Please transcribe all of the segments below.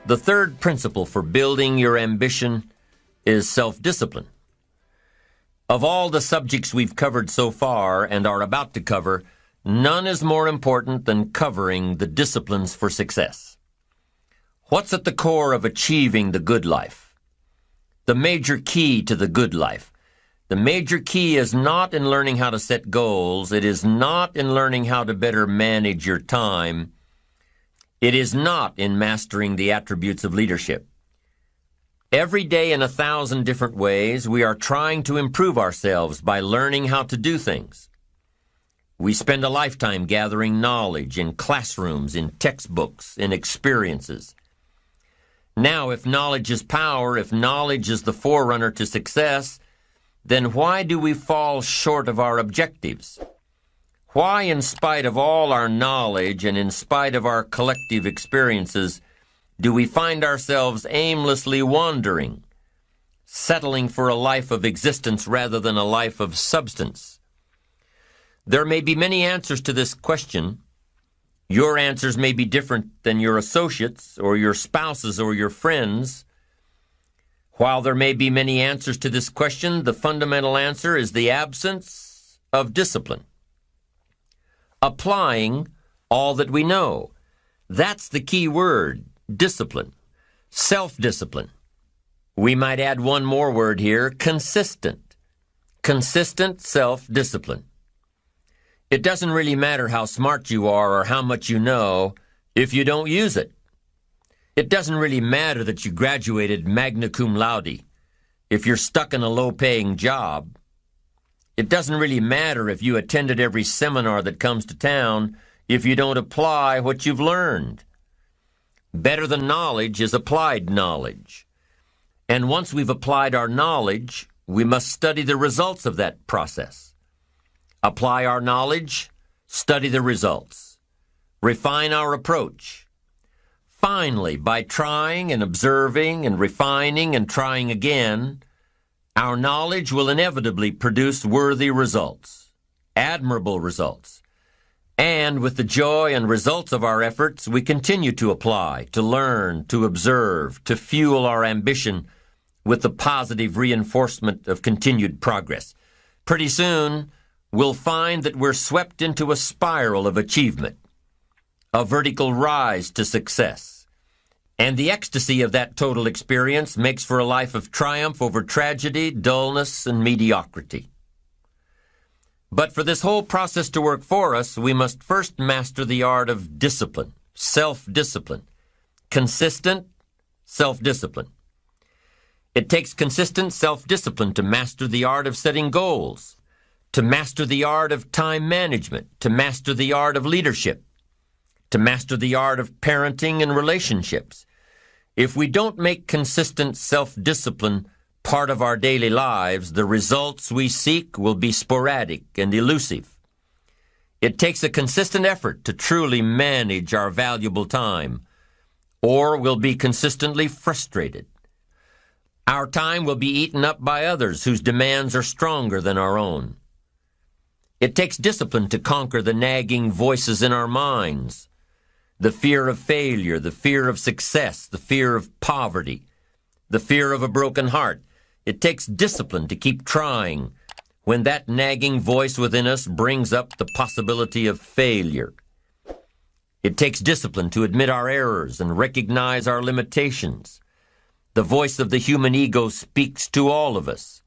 The third principle for building your ambition is self-discipline. Of all the subjects we've covered so far and are about to cover, none is more important than covering the disciplines for success. What's at the core of achieving the good life? The major key to the good life. The major key is not in learning how to set goals. It is not in learning how to better manage your time. It is not in mastering the attributes of leadership. Every day in 1,000 different ways, we are trying to improve ourselves by learning how to do things. We spend a lifetime gathering knowledge in classrooms, in textbooks, in experiences. Now, if knowledge is power, if knowledge is the forerunner to success, then why do we fall short of our objectives? Why, in spite of all our knowledge and in spite of our collective experiences, do we find ourselves aimlessly wandering, settling for a life of existence rather than a life of substance? There may be many answers to this question. Your answers may be different than your associates or your spouses or your friends. While there may be many answers to this question, the fundamental answer is the absence of discipline. Applying all that we know. That's the key word, discipline. Self-discipline. We might add one more word here, consistent. Consistent self-discipline. It doesn't really matter how smart you are or how much you know if you don't use it. It doesn't really matter that you graduated magna cum laude if you're stuck in a low-paying job. It doesn't really matter if you attended every seminar that comes to town if you don't apply what you've learned. Better than knowledge is applied knowledge. And once we've applied our knowledge, we must study the results of that process. Apply our knowledge, study the results. Refine our approach. Finally, by trying and observing and refining and trying again, our knowledge will inevitably produce worthy results, admirable results. And with the joy and results of our efforts, we continue to apply, to learn, to observe, to fuel our ambition with the positive reinforcement of continued progress. Pretty soon, we'll find that we're swept into a spiral of achievement, a vertical rise to success. And the ecstasy of that total experience makes for a life of triumph over tragedy, dullness, and mediocrity. But for this whole process to work for us, we must first master the art of discipline, self-discipline, consistent self-discipline. It takes consistent self-discipline to master the art of setting goals, to master the art of time management, to master the art of leadership, to master the art of parenting and relationships. If we don't make consistent self-discipline part of our daily lives, the results we seek will be sporadic and elusive. It takes a consistent effort to truly manage our valuable time, or we'll be consistently frustrated. Our time will be eaten up by others whose demands are stronger than our own. It takes discipline to conquer the nagging voices in our minds, the fear of failure, the fear of success, the fear of poverty, the fear of a broken heart. It takes discipline to keep trying when that nagging voice within us brings up the possibility of failure. It takes discipline to admit our errors and recognize our limitations. The voice of the human ego speaks to all of us.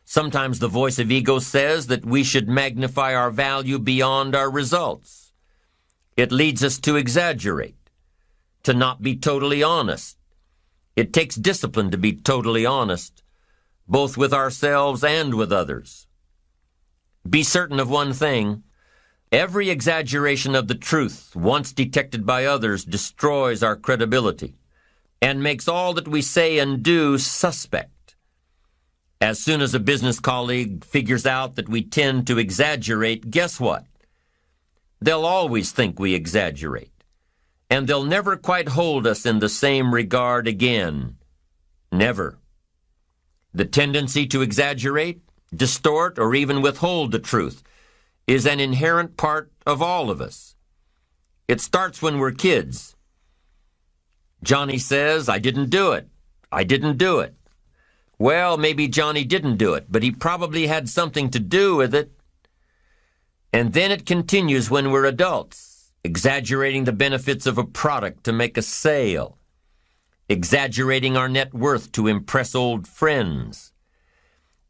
Sometimes the voice of ego says that we should magnify our value beyond our results. It leads us to exaggerate, to not be totally honest. It takes discipline to be totally honest, both with ourselves and with others. Be certain of one thing: every exaggeration of the truth, once detected by others, destroys our credibility and makes all that we say and do suspect. As soon as a business colleague figures out that we tend to exaggerate, guess what? They'll always think we exaggerate, and they'll never quite hold us in the same regard again. Never. The tendency to exaggerate, distort, or even withhold the truth is an inherent part of all of us. It starts when we're kids. Johnny says, I didn't do it. I didn't do it. Well, maybe Johnny didn't do it, but he probably had something to do with it. And then it continues when we're adults, exaggerating the benefits of a product to make a sale, exaggerating our net worth to impress old friends,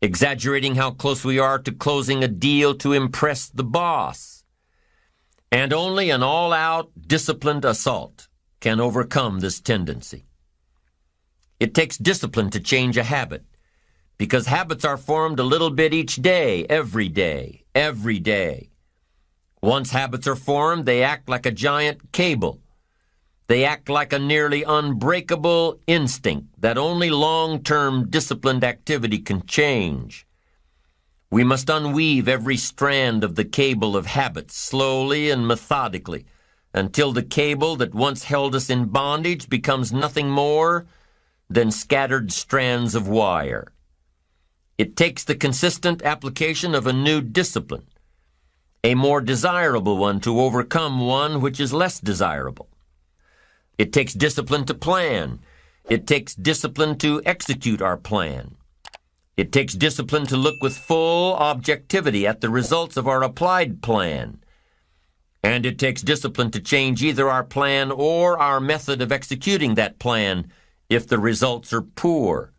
exaggerating how close we are to closing a deal to impress the boss. And only an all-out, disciplined assault can overcome this tendency. It takes discipline to change a habit, because habits are formed a little bit each day, every day, every day. Once habits are formed, they act like a giant cable. They act like a nearly unbreakable instinct that only long-term disciplined activity can change. We must unweave every strand of the cable of habits slowly and methodically until the cable that once held us in bondage becomes nothing more than scattered strands of wire. It takes the consistent application of a new discipline, a more desirable one, to overcome one which is less desirable. It takes discipline to plan. It takes discipline to execute our plan. It takes discipline to look with full objectivity at the results of our applied plan. And it takes discipline to change either our plan or our method of executing that plan if the results are poor.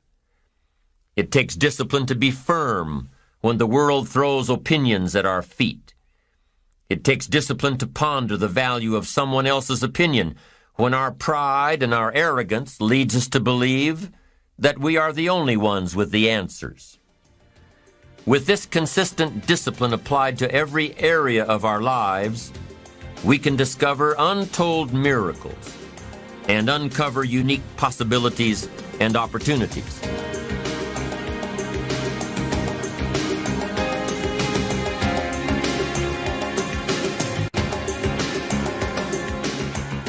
It takes discipline to be firm when the world throws opinions at our feet. It takes discipline to ponder the value of someone else's opinion when our pride and our arrogance leads us to believe that we are the only ones with the answers. With this consistent discipline applied to every area of our lives, we can discover untold miracles and uncover unique possibilities and opportunities.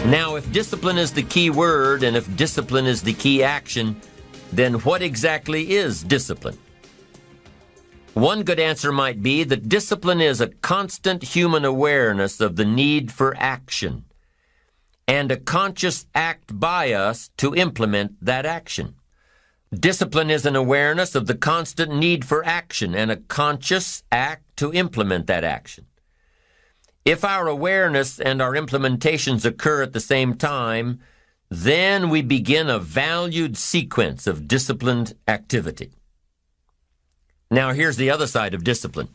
Now, if discipline is the key word, and if discipline is the key action, then what exactly is discipline? One good answer might be that discipline is a constant human awareness of the need for action and a conscious act by us to implement that action. Discipline is an awareness of the constant need for action and a conscious act to implement that action. If our awareness and our implementations occur at the same time, then we begin a valued sequence of disciplined activity. Now, here's the other side of discipline.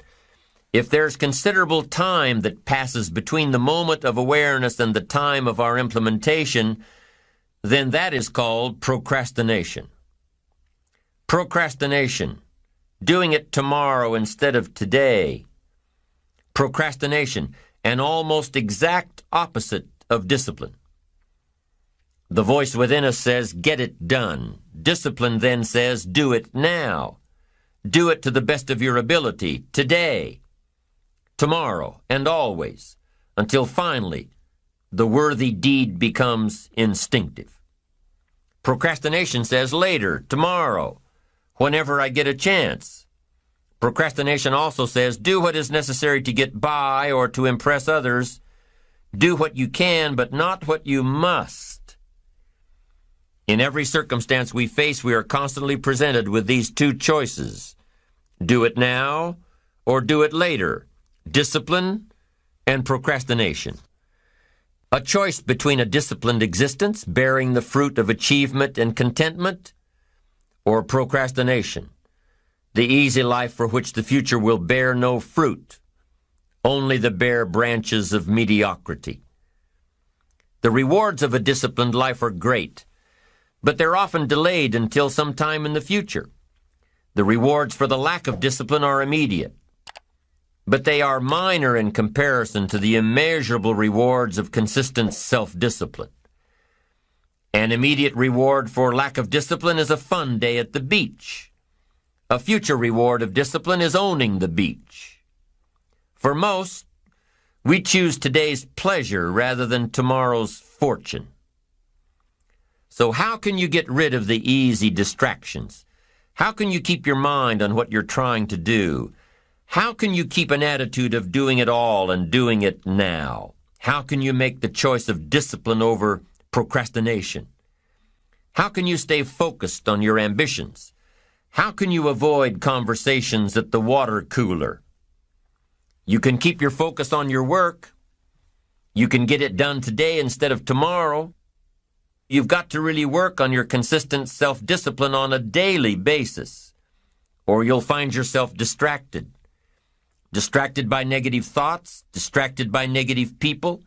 If there's considerable time that passes between the moment of awareness and the time of our implementation, then that is called procrastination. Procrastination, doing it tomorrow instead of today. Procrastination, an almost exact opposite of discipline. The voice within us says, get it done. Discipline then says, do it now. Do it to the best of your ability, today, tomorrow, and always, until finally the worthy deed becomes instinctive. Procrastination says later, tomorrow, whenever I get a chance. Procrastination also says, do what is necessary to get by or to impress others. Do what you can, but not what you must. In every circumstance we face, we are constantly presented with these two choices. Do it now or do it later. Discipline and procrastination. A choice between a disciplined existence, bearing the fruit of achievement and contentment, or procrastination, the easy life for which the future will bear no fruit, only the bare branches of mediocrity. The rewards of a disciplined life are great, but they're often delayed until some time in the future. The rewards for the lack of discipline are immediate, but they are minor in comparison to the immeasurable rewards of consistent self-discipline. An immediate reward for lack of discipline is a fun day at the beach. A future reward of discipline is owning the beach. For most, we choose today's pleasure rather than tomorrow's fortune. So how can you get rid of the easy distractions? How can you keep your mind on what you're trying to do? How can you keep an attitude of doing it all and doing it now? How can you make the choice of discipline over procrastination? How can you stay focused on your ambitions? How can you avoid conversations at the water cooler? You can keep your focus on your work. You can get it done today instead of tomorrow. You've got to really work on your consistent self-discipline on a daily basis, or you'll find yourself distracted. Distracted by negative thoughts, distracted by negative people,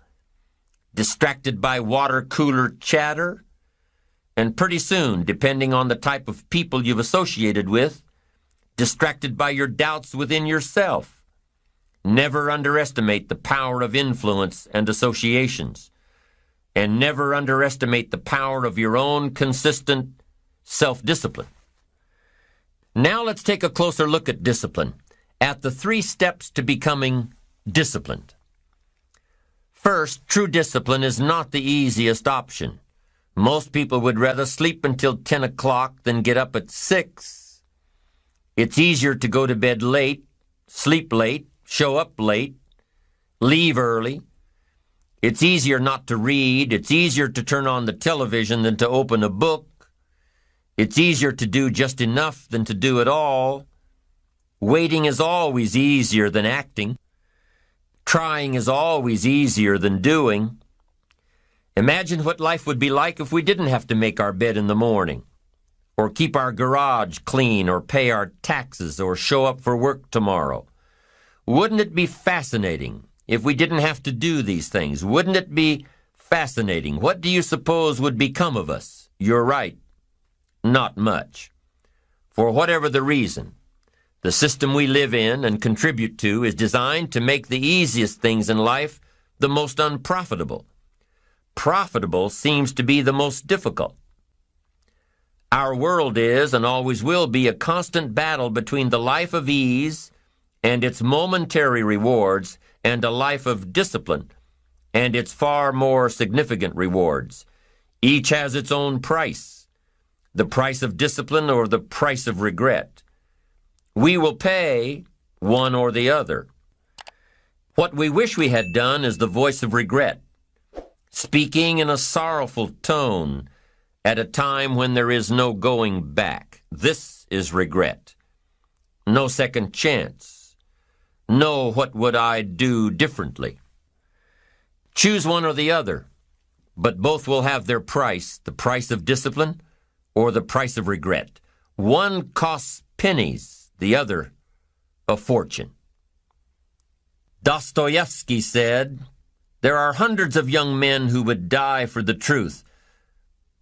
distracted by water cooler chatter, and pretty soon, depending on the type of people you've associated with, distracted by your doubts within yourself. Never underestimate the power of influence and associations, and never underestimate the power of your own consistent self-discipline. Now let's take a closer look at discipline, at the 3 steps to becoming disciplined. First, true discipline is not the easiest option. Most people would rather sleep until 10 o'clock than get up at 6. It's easier to go to bed late, sleep late, show up late, leave early. It's easier not to read. It's easier to turn on the television than to open a book. It's easier to do just enough than to do it all. Waiting is always easier than acting. Trying is always easier than doing. Imagine what life would be like if we didn't have to make our bed in the morning, or keep our garage clean, or pay our taxes, or show up for work tomorrow. Wouldn't it be fascinating if we didn't have to do these things? Wouldn't it be fascinating? What do you suppose would become of us? You're right. Not much. For whatever the reason, the system we live in and contribute to is designed to make the easiest things in life the most unprofitable. Profitable seems to be the most difficult. Our world is and always will be a constant battle between the life of ease and its momentary rewards and a life of discipline and its far more significant rewards. Each has its own price, the price of discipline or the price of regret. We will pay one or the other. What we wish we had done is the voice of regret, speaking in a sorrowful tone at a time when there is no going back. This is regret. No second chance. No, what would I do differently? Choose one or the other, but both will have their price, the price of discipline or the price of regret. One costs pennies, the other a fortune. Dostoevsky said, "There are hundreds of young men who would die for the truth,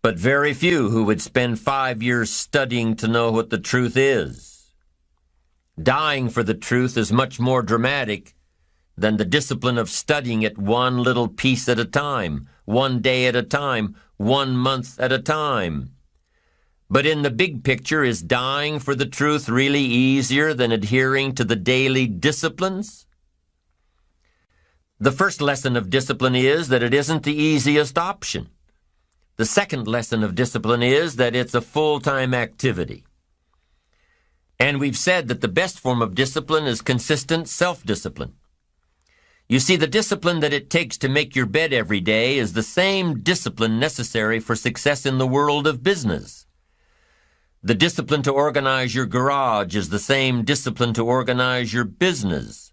but very few who would spend 5 years studying to know what the truth is." Dying for the truth is much more dramatic than the discipline of studying it one little piece at a time, one day at a time, 1 month at a time. But in the big picture, is dying for the truth really easier than adhering to the daily disciplines? The first lesson of discipline is that it isn't the easiest option. The second lesson of discipline is that it's a full-time activity. And we've said that the best form of discipline is consistent self-discipline. You see, the discipline that it takes to make your bed every day is the same discipline necessary for success in the world of business. The discipline to organize your garage is the same discipline to organize your business.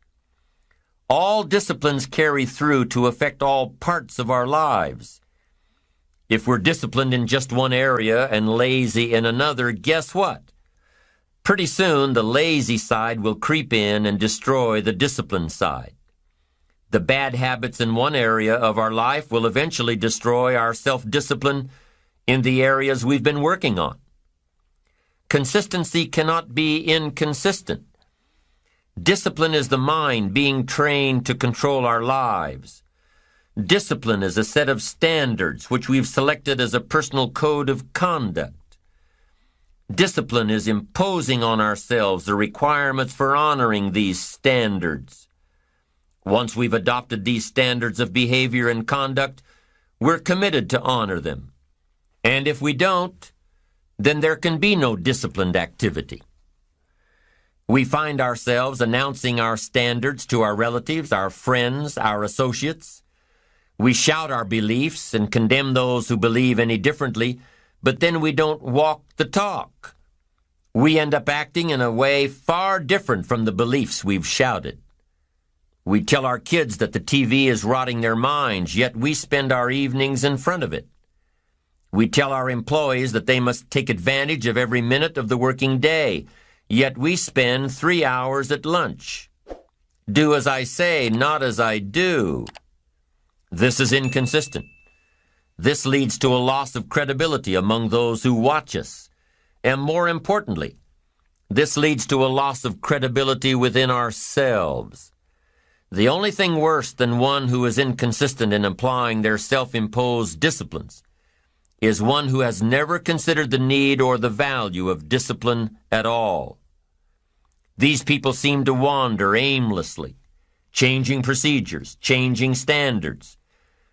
All disciplines carry through to affect all parts of our lives. If we're disciplined in just one area and lazy in another, guess what? Pretty soon, the lazy side will creep in and destroy the disciplined side. The bad habits in one area of our life will eventually destroy our self-discipline in the areas we've been working on. Consistency cannot be inconsistent. Discipline is the mind being trained to control our lives. Discipline is a set of standards which we've selected as a personal code of conduct. Discipline is imposing on ourselves the requirements for honoring these standards. Once we've adopted these standards of behavior and conduct, we're committed to honor them. And if we don't, then there can be no disciplined activity. We find ourselves announcing our standards to our relatives, our friends, our associates. We shout our beliefs and condemn those who believe any differently but then we don't walk the talk. We end up acting in a way far different from the beliefs we've shouted. We tell our kids that the TV is rotting their minds, yet we spend our evenings in front of it. We tell our employees that they must take advantage of every minute of the working day, yet we spend 3 hours at lunch. Do as I say, not as I do. This is inconsistent. This leads to a loss of credibility among those who watch us. And more importantly, this leads to a loss of credibility within ourselves. The only thing worse than one who is inconsistent in applying their self-imposed disciplines is one who has never considered the need or the value of discipline at all. These people seem to wander aimlessly, changing procedures, changing standards,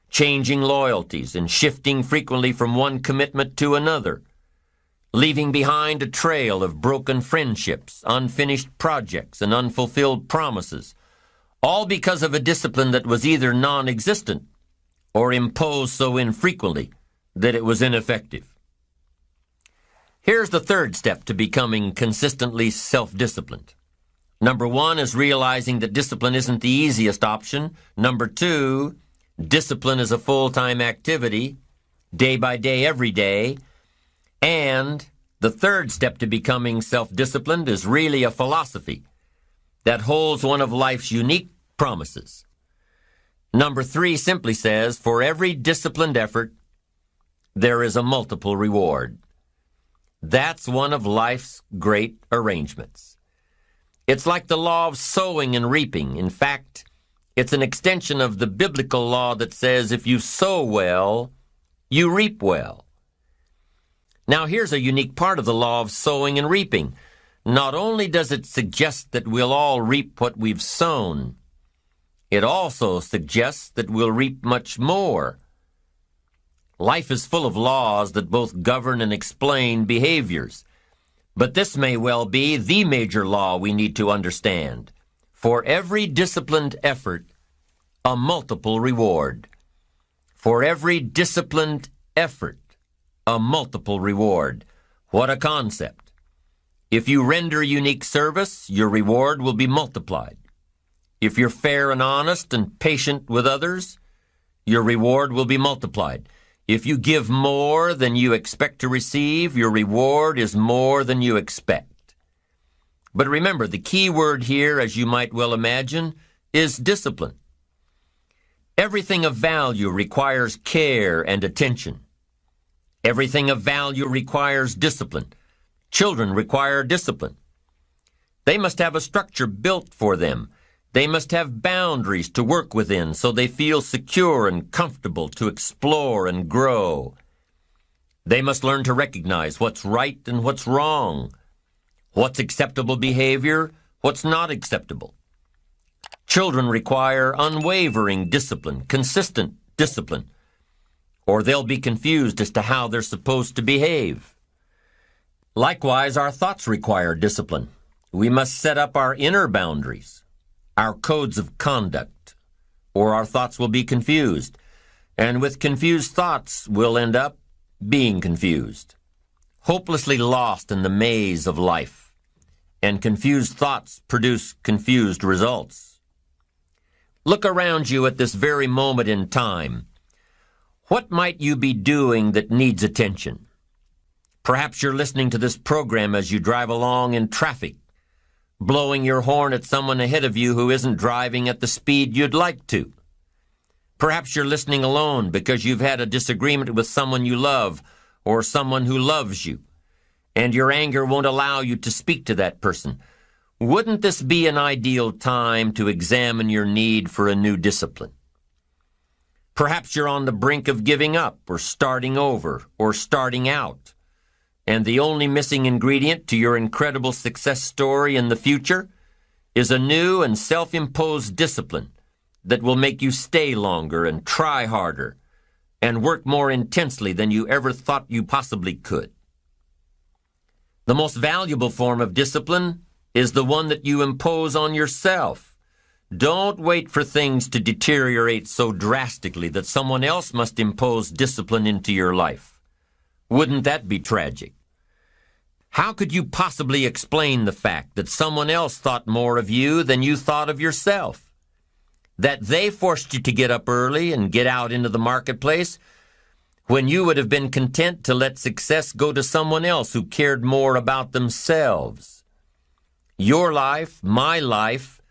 changing loyalties, and shifting frequently from one commitment to another, leaving behind a trail of broken friendships, unfinished projects, and unfulfilled promises, all because of a discipline that was either non-existent or imposed so infrequently that it was ineffective. Here's the third step to becoming consistently self-disciplined. Number 1 is realizing that discipline isn't the easiest option. Number 2, discipline is a full-time activity, day by day, every day. And the third step to becoming self-disciplined is really a philosophy that holds one of life's unique promises. Number 3 simply says, for every disciplined effort, there is a multiple reward. That's one of life's great arrangements. It's like the law of sowing and reaping. In fact, it's an extension of the biblical law that says if you sow well, you reap well. Now here's a unique part of the law of sowing and reaping. Not only does it suggest that we'll all reap what we've sown, it also suggests that we'll reap much more. Life is full of laws that both govern and explain behaviors. But this may well be the major law we need to understand. For every disciplined effort, a multiple reward. For every disciplined effort, a multiple reward. What a concept. If you render unique service, your reward will be multiplied. If you're fair and honest and patient with others, your reward will be multiplied. If you give more than you expect to receive, your reward is more than you expect. But remember, the key word here, as you might well imagine, is discipline. Everything of value requires care and attention. Everything of value requires discipline. Children require discipline. They must have a structure built for them. They must have boundaries to work within so they feel secure and comfortable to explore and grow. They must learn to recognize what's right and what's wrong, what's acceptable behavior, what's not acceptable. Children require unwavering discipline, consistent discipline, or they'll be confused as to how they're supposed to behave. Likewise, our thoughts require discipline. We must set up our inner boundaries, our codes of conduct, or our thoughts will be confused. And with confused thoughts, we'll end up being confused, hopelessly lost in the maze of life. And confused thoughts produce confused results. Look around you at this very moment in time. What might you be doing that needs attention? Perhaps you're listening to this program as you drive along in traffic, blowing your horn at someone ahead of you who isn't driving at the speed you'd like to. Perhaps you're listening alone because you've had a disagreement with someone you love or someone who loves you, and your anger won't allow you to speak to that person. Wouldn't this be an ideal time to examine your need for a new discipline? Perhaps you're on the brink of giving up or starting over or starting out. And the only missing ingredient to your incredible success story in the future is a new and self-imposed discipline that will make you stay longer and try harder and work more intensely than you ever thought you possibly could. The most valuable form of discipline is the one that you impose on yourself. Don't wait for things to deteriorate so drastically that someone else must impose discipline into your life. Wouldn't that be tragic? How could you possibly explain the fact that someone else thought more of you than you thought of yourself? That they forced you to get up early and get out into the marketplace when you would have been content to let success go to someone else who cared more about themselves. Your life, my life,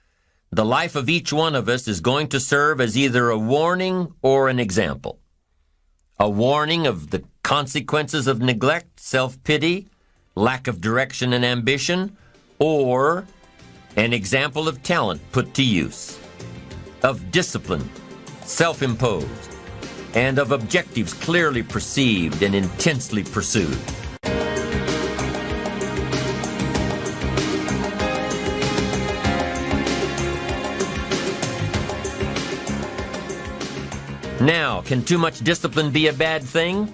the life of each one of us is going to serve as either a warning or an example. A warning of the consequences of neglect, self-pity, lack of direction and ambition, or an example of talent put to use, of discipline, self-imposed, and of objectives clearly perceived and intensely pursued. Now, can too much discipline be a bad thing?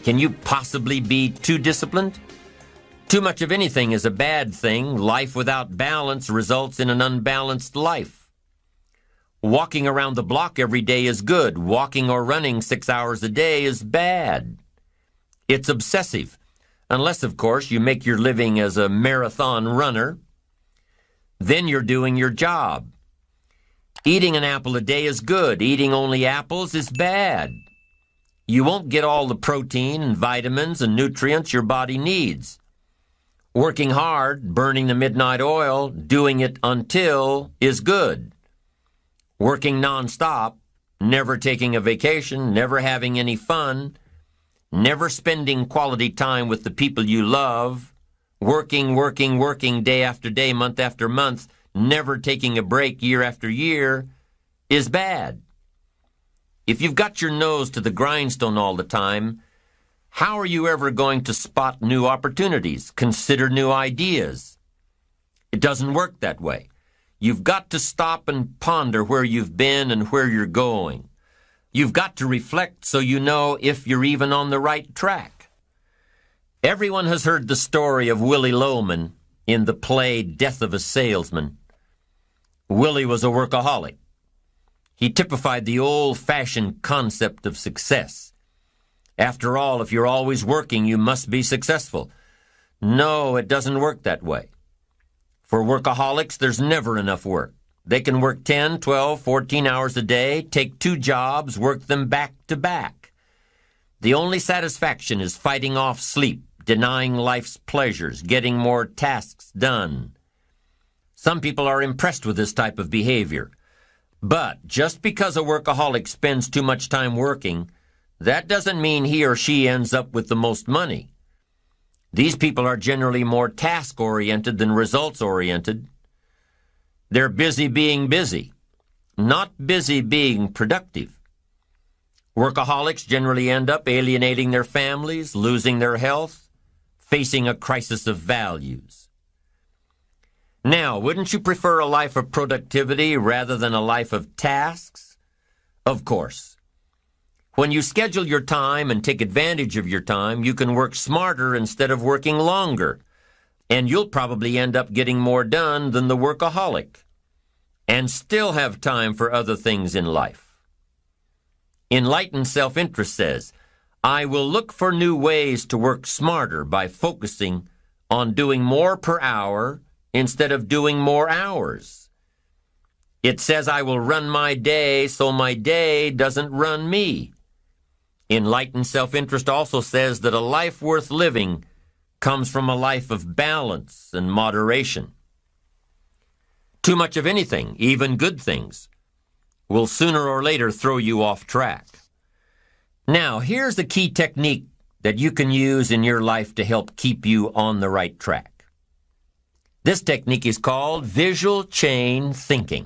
Can you possibly be too disciplined? Too much of anything is a bad thing. Life without balance results in an unbalanced life. Walking around the block every day is good. Walking or running 6 hours a day is bad. It's obsessive, unless, of course, you make your living as a marathon runner. Then you're doing your job. Eating an apple a day is good. Eating only apples is bad. You won't get all the protein and vitamins and nutrients your body needs. Working hard, burning the midnight oil, doing it until is good. Working nonstop, never taking a vacation, never having any fun, never spending quality time with the people you love, working day after day, month after month, never taking a break year after year, is bad. If you've got your nose to the grindstone all the time, how are you ever going to spot new opportunities, consider new ideas? It doesn't work that way. You've got to stop and ponder where you've been and where you're going. You've got to reflect so you know if you're even on the right track. Everyone has heard the story of Willie Loman in the play Death of a Salesman. Willie was a workaholic. He typified the old-fashioned concept of success. After all, if you're always working, you must be successful. No, it doesn't work that way. For workaholics, there's never enough work. They can work 10, 12, 14 hours a day, take 2 jobs, work them back to back. The only satisfaction is fighting off sleep, denying life's pleasures, getting more tasks done. Some people are impressed with this type of behavior. But just because a workaholic spends too much time working, that doesn't mean he or she ends up with the most money. These people are generally more task-oriented than results-oriented. They're busy being busy, not busy being productive. Workaholics generally end up alienating their families, losing their health, facing a crisis of values. Now, wouldn't you prefer a life of productivity rather than a life of tasks? Of course. When you schedule your time and take advantage of your time, you can work smarter instead of working longer, and you'll probably end up getting more done than the workaholic, and still have time for other things in life. Enlightened self-interest says, I will look for new ways to work smarter by focusing on doing more per hour instead of doing more hours. It says I will run my day so my day doesn't run me. Enlightened self-interest also says that a life worth living comes from a life of balance and moderation. Too much of anything, even good things, will sooner or later throw you off track. Now, here's a key technique that you can use in your life to help keep you on the right track. This technique is called visual chain thinking.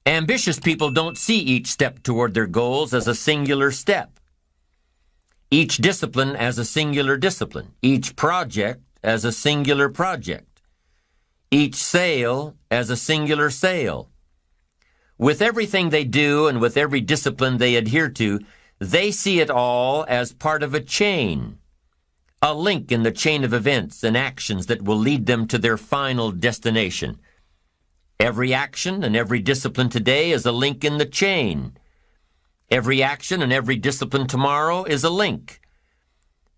Ambitious people don't see each step toward their goals as a singular step. Each discipline as a singular discipline. Each project as a singular project. Each sale as a singular sale. With everything they do and with every discipline they adhere to, they see it all as part of a chain, a link in the chain of events and actions that will lead them to their final destination. Every action and every discipline today is a link in the chain. Every action and every discipline tomorrow is a link.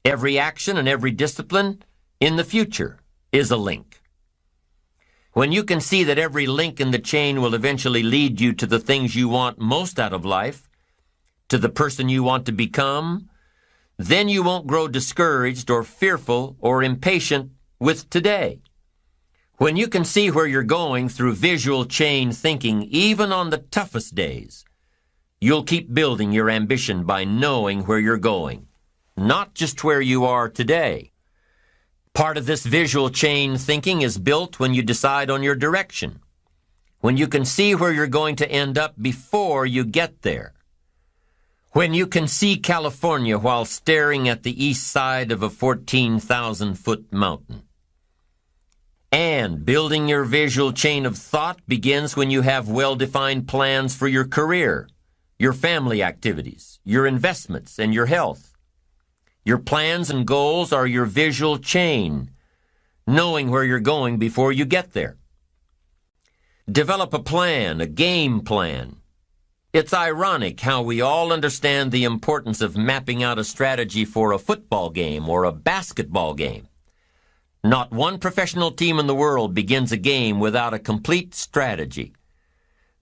Every action and every discipline in the future is a link. When you can see that every link in the chain will eventually lead you to the things you want most out of life, to the person you want to become, then you won't grow discouraged or fearful or impatient with today. When you can see where you're going through visual chain thinking, even on the toughest days, you'll keep building your ambition by knowing where you're going, not just where you are today. Part of this visual chain thinking is built when you decide on your direction, when you can see where you're going to end up before you get there, when you can see California while staring at the east side of a 14,000-foot mountain. And building your visual chain of thought begins when you have well-defined plans for your career, your family activities, your investments, and your health. Your plans and goals are your visual chain, knowing where you're going before you get there. Develop a plan, a game plan. It's ironic how we all understand the importance of mapping out a strategy for a football game or a basketball game. Not one professional team in the world begins a game without a complete strategy.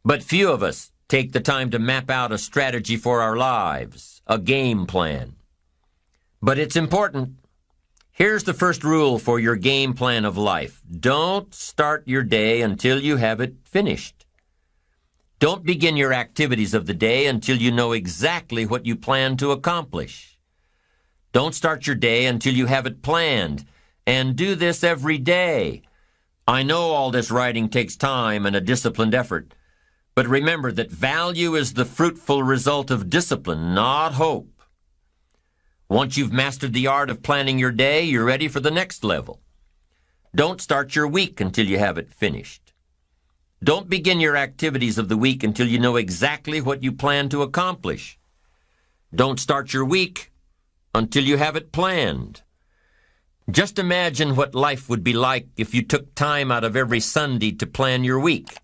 But few of us take the time to map out a strategy for our lives, a game plan. But it's important. Here's the first rule for your game plan of life. Don't start your day until you have it finished. Don't begin your activities of the day until you know exactly what you plan to accomplish. Don't start your day until you have it planned, and do this every day. I know all this writing takes time and a disciplined effort, but remember that value is the fruitful result of discipline, not hope. Once you've mastered the art of planning your day, you're ready for the next level. Don't start your week until you have it finished. Don't begin your activities of the week until you know exactly what you plan to accomplish. Don't start your week until you have it planned. Just imagine what life would be like if you took time out of every Sunday to plan your week.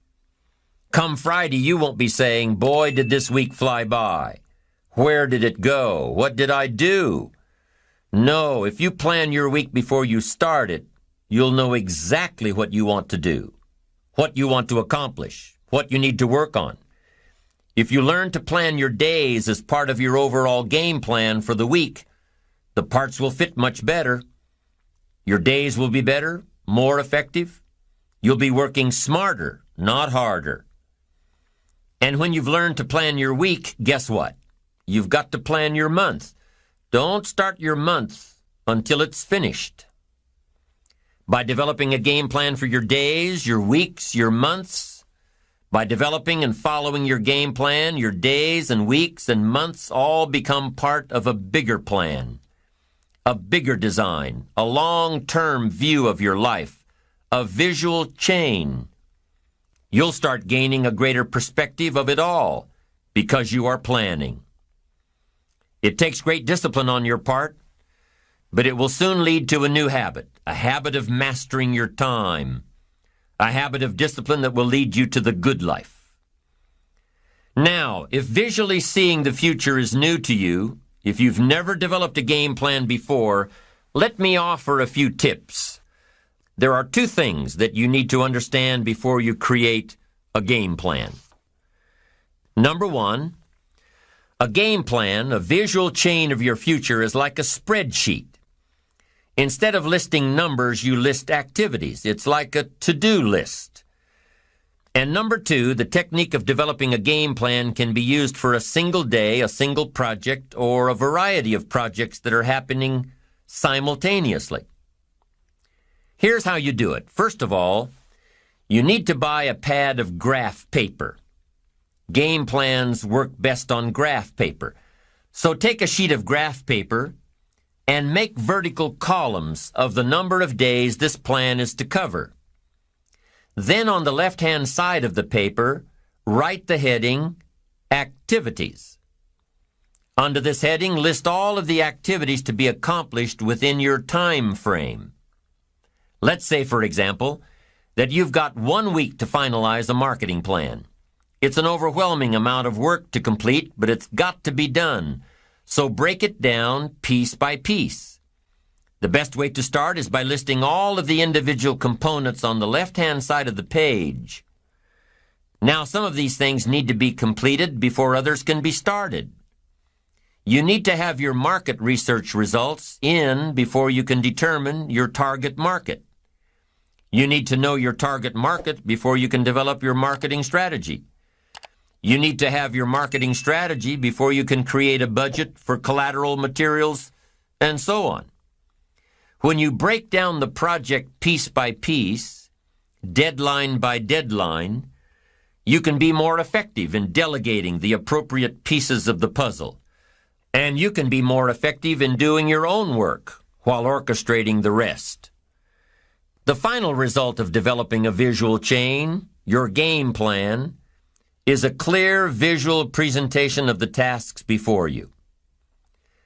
Come Friday, you won't be saying, "Boy, did this week fly by. Where did it go? What did I do?" No, if you plan your week before you start it, you'll know exactly what you want to do, what you want to accomplish, what you need to work on. If you learn to plan your days as part of your overall game plan for the week, the parts will fit much better. Your days will be better, more effective. You'll be working smarter, not harder. And when you've learned to plan your week, guess what? You've got to plan your month. Don't start your month until it's finished. By developing a game plan for your days, your weeks, your months, by developing and following your game plan, your days and weeks and months all become part of a bigger plan, a bigger design, a long-term view of your life, a visual chain. You'll start gaining a greater perspective of it all because you are planning. It takes great discipline on your part, but it will soon lead to a new habit, a habit of mastering your time, a habit of discipline that will lead you to the good life. Now, if visually seeing the future is new to you, if you've never developed a game plan before, let me offer a few tips. There are two things that you need to understand before you create a game plan. Number one, a game plan, a visual chain of your future, is like a spreadsheet. Instead of listing numbers, you list activities. It's like a to-do list. And number two, the technique of developing a game plan can be used for a single day, a single project, or a variety of projects that are happening simultaneously. Here's how you do it. First of all, you need to buy a pad of graph paper. Game plans work best on graph paper. So take a sheet of graph paper and make vertical columns of the number of days this plan is to cover. Then on the left-hand side of the paper, write the heading, Activities. Under this heading, list all of the activities to be accomplished within your time frame. Let's say, for example, that you've got 1 week to finalize a marketing plan. It's an overwhelming amount of work to complete, but it's got to be done. So break it down piece by piece. The best way to start is by listing all of the individual components on the left-hand side of the page. Now, some of these things need to be completed before others can be started. You need to have your market research results in before you can determine your target market. You need to know your target market before you can develop your marketing strategy. You need to have your marketing strategy before you can create a budget for collateral materials, and so on. When you break down the project piece by piece, deadline by deadline, you can be more effective in delegating the appropriate pieces of the puzzle. And you can be more effective in doing your own work while orchestrating the rest. The final result of developing a visual chain, your game plan, is a clear visual presentation of the tasks before you.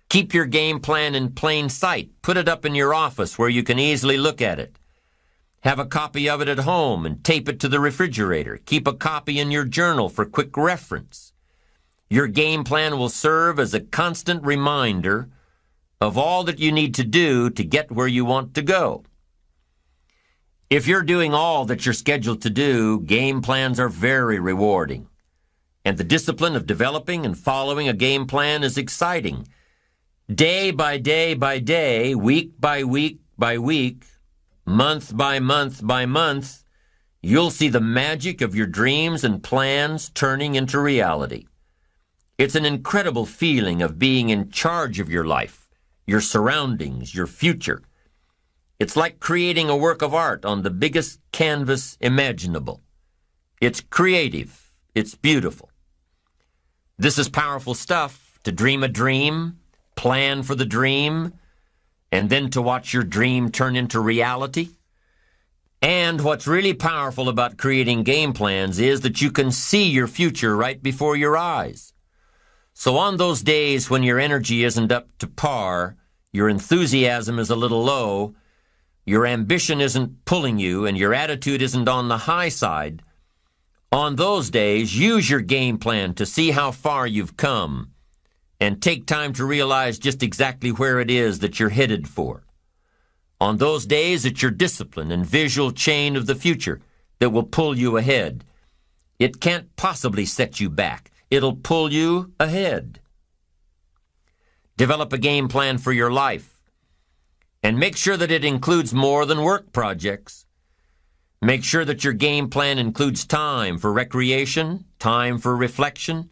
Keep your game plan in plain sight. Put it up in your office where you can easily look at it. Have a copy of it at home and tape it to the refrigerator. Keep a copy in your journal for quick reference. Your game plan will serve as a constant reminder of all that you need to do to get where you want to go. If you're doing all that you're scheduled to do, game plans are very rewarding. And the discipline of developing and following a game plan is exciting. Day by day by day, week by week by week, month by month by month, you'll see the magic of your dreams and plans turning into reality. It's an incredible feeling of being in charge of your life, your surroundings, your future. It's like creating a work of art on the biggest canvas imaginable. It's creative. It's beautiful. This is powerful stuff, to dream a dream, plan for the dream, and then to watch your dream turn into reality. And what's really powerful about creating game plans is that you can see your future right before your eyes. So on those days when your energy isn't up to par, your enthusiasm is a little low, your ambition isn't pulling you, and your attitude isn't on the high side, on those days, use your game plan to see how far you've come and take time to realize just exactly where it is that you're headed for. On those days, it's your discipline and visual chain of the future that will pull you ahead. It can't possibly set you back. It'll pull you ahead. Develop a game plan for your life and make sure that it includes more than work projects. Make sure that your game plan includes time for recreation, time for reflection,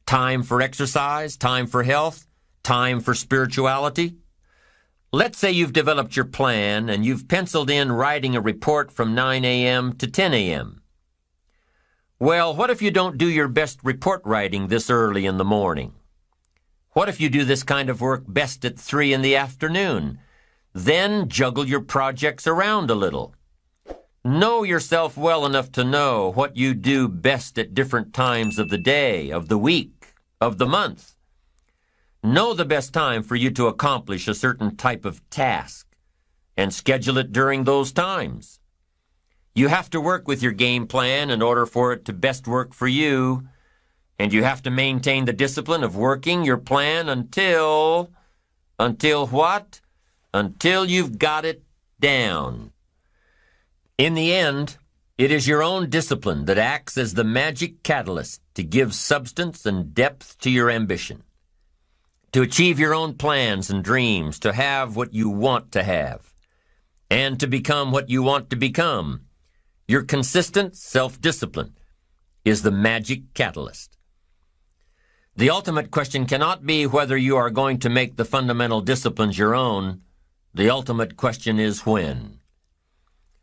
time for exercise, time for health, time for spirituality. Let's say you've developed your plan and you've penciled in writing a report from 9 a.m. to 10 a.m. Well, what if you don't do your best report writing this early in the morning? What if you do this kind of work best at 3 in the afternoon? Then juggle your projects around a little. Know yourself well enough to know what you do best at different times of the day, of the week, of the month. Know the best time for you to accomplish a certain type of task and schedule it during those times. You have to work with your game plan in order for it to best work for you, and you have to maintain the discipline of working your plan until what? Until you've got it down. In the end, it is your own discipline that acts as the magic catalyst to give substance and depth to your ambition, to achieve your own plans and dreams, to have what you want to have, and to become what you want to become. Your consistent self-discipline is the magic catalyst. The ultimate question cannot be whether you are going to make the fundamental disciplines your own. The ultimate question is when.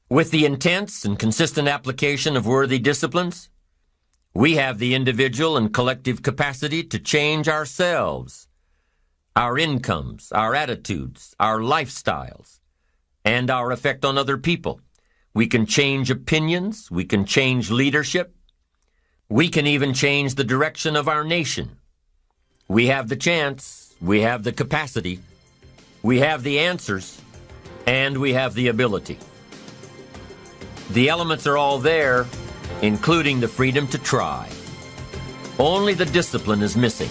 With the intense and consistent application of worthy disciplines, we have the individual and collective capacity to change ourselves, our incomes, our attitudes, our lifestyles, and our effect on other people. We can change opinions. We can change leadership. We can even change the direction of our nation. We have the chance. We have the capacity. We have the answers. And we have the ability. The elements are all there, including the freedom to try. Only the discipline is missing.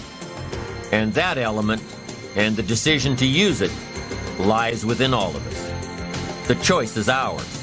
And that element and the decision to use it lies within all of us. The choice is ours.